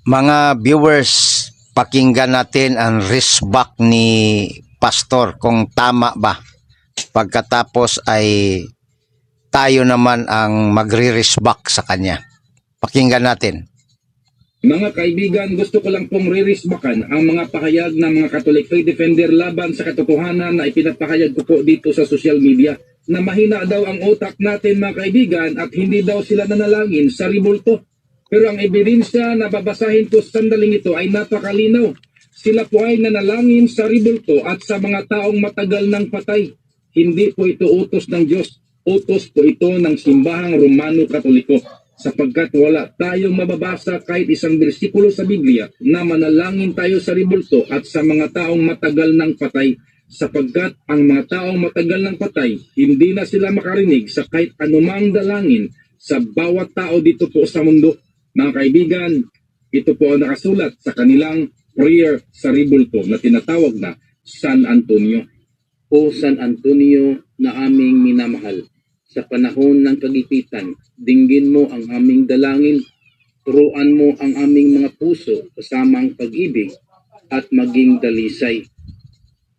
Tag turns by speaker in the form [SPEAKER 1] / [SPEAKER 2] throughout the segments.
[SPEAKER 1] Mga viewers, pakinggan natin ang resback ni Pastor kung tama ba. Pagkatapos ay tayo naman ang magre-resback sa kanya. Pakinggan natin.
[SPEAKER 2] Mga kaibigan, gusto ko lang pong ririsbakan ang mga pahayag ng mga Catholic Faith Defender laban sa katotohanan na ipinapahayag ko po dito sa social media na mahina daw ang utak natin mga kaibigan at hindi daw sila nanalangin sa ribulto. Pero ang ebidensya na babasahin ko sa sandaling ito ay napakalinaw. Sila po ay nanalangin sa ribulto at sa mga taong matagal ng patay. Hindi po ito utos ng Diyos. Utos po ito ng simbahang Romano Katoliko. Sapagkat wala tayong mababasa kahit isang bersikulo sa Biblia na manalangin tayo sa ribulto at sa mga taong matagal ng patay, sapagkat ang mga taong matagal ng patay, hindi na sila makarinig sa kahit anumang dalangin sa bawat tao dito po sa mundo. Mga kaibigan, ito po ang nakasulat sa kanilang prayer sa ribulto na tinatawag na San Antonio. O San Antonio na aming minamahal, sa panahon ng kagipitan, dinggin mo ang aming dalangin, turuan mo ang aming mga puso kasamang pag-ibig at maging dalisay.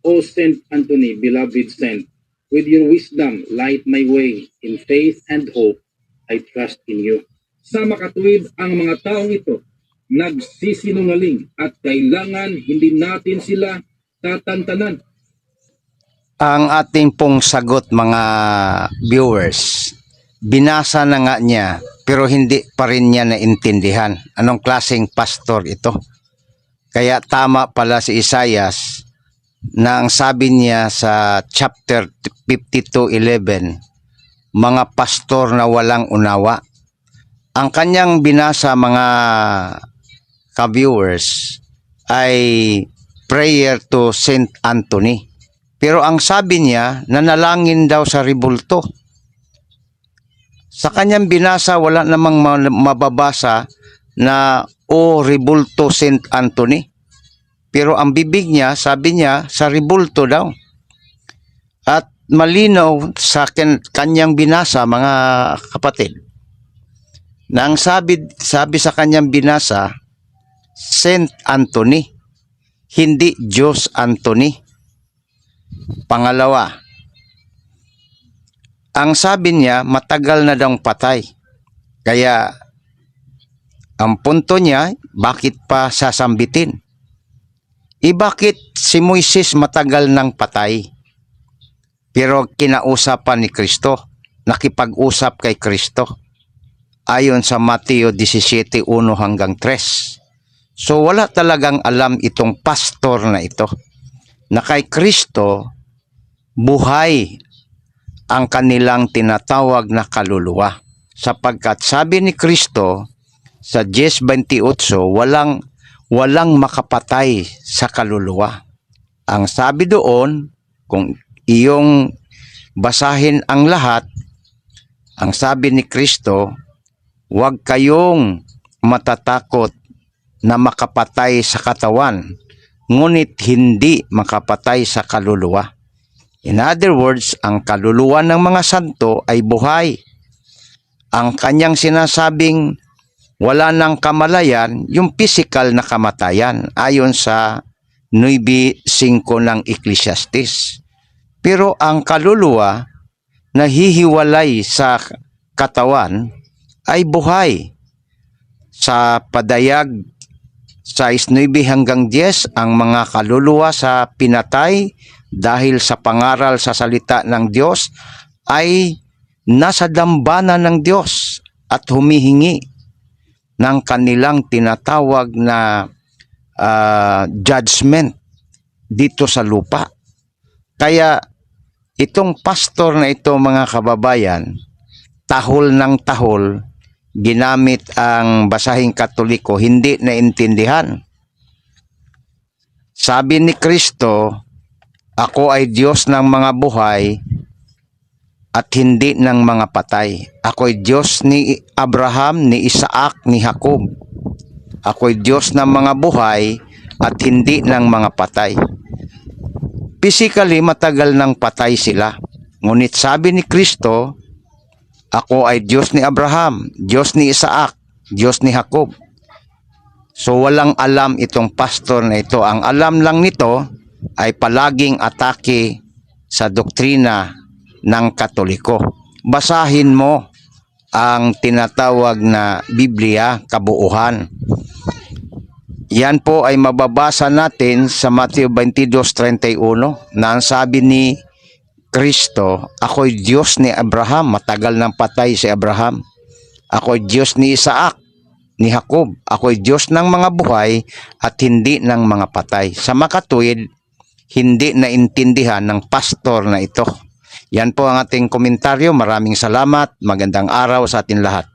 [SPEAKER 2] O Saint Anthony, beloved saint, with your wisdom light my way, in faith and hope, I trust in you. Sa makatuwid ang mga taong ito, nagsisinungaling at kailangan hindi natin sila tatantanan.
[SPEAKER 1] Ang ating pong sagot mga viewers, binasa na nga niya pero hindi pa rin niya naintindihan anong klaseng pastor ito. Kaya tama pala si Isaias na ang sabi niya sa chapter 52:11, mga pastor na walang unawa. Ang kanyang binasa mga ka-viewers ay prayer to Saint Anthony. Pero ang sabi niya, nanalangin daw sa ribulto. Sa kanyang binasa, wala namang mababasa na ribulto Saint Anthony. Pero ang bibig niya, sabi niya, sa ribulto daw. At malinaw sa kanyang binasa, mga kapatid, na ang sabi sa kanyang binasa, Saint Anthony, hindi Diyos Anthony. Pangalawa, ang sabi niya matagal na daw patay. Kaya ang punto niya, bakit pa sasambitin? Bakit si Moises matagal nang patay? Pero kinausapan ni Kristo, nakipag-usap kay Kristo. Ayon sa Mateo 17:1 hanggang 3. So wala talagang alam itong pastor na ito, na kay Kristo buhay ang kanilang tinatawag na kaluluwa. Sapagkat sabi ni Kristo sa 10:28, walang makapatay sa kaluluwa. Ang sabi doon, kung iyong basahin ang lahat, ang sabi ni Kristo, huwag kayong matatakot na makapatay sa katawan, ngunit hindi makapatay sa kaluluwa. In other words, ang kaluluwa ng mga santo ay buhay. Ang kanyang sinasabing wala ng kamalayan, yung physical na kamatayan, ayon sa 9:5 ng Ecclesiastes. Pero ang kaluluwa na hihiwalay sa katawan ay buhay. Sa padayag 6:9 hanggang 10, ang mga kaluluwa sa pinatay dahil sa pangaral sa salita ng Diyos ay nasa dambana ng Diyos at humihingi ng kanilang tinatawag na judgment dito sa lupa. Kaya itong pastor na ito mga kababayan, tahol ng tahol, ginamit ang basahing Katoliko, hindi naintindihan. Sabi ni Kristo, ako ay Diyos ng mga buhay at hindi ng mga patay. Ako ay Diyos ni Abraham, ni Isaac, ni Jacob. Ako ay Diyos ng mga buhay at hindi ng mga patay. Physically, matagal nang patay sila. Ngunit sabi ni Kristo, ako ay Diyos ni Abraham, Diyos ni Isaac, Diyos ni Jacob. So walang alam itong pastor na ito. Ang alam lang nito ay palaging atake sa doktrina ng Katoliko. Basahin mo ang tinatawag na Biblia, kabuuhan. Yan po ay mababasa natin sa Matthew 22:31 na ang sabi ni Kristo, ako'y Diyos ni Abraham, matagal nang patay si Abraham. Ako'y Diyos ni Isaac, ni Jacob. Ako'y Diyos ng mga buhay at hindi ng mga patay. Sa makatuwid, hindi naintindihan ng pastor na ito. Yan po ang ating komentaryo. Maraming salamat. Magandang araw sa atin lahat.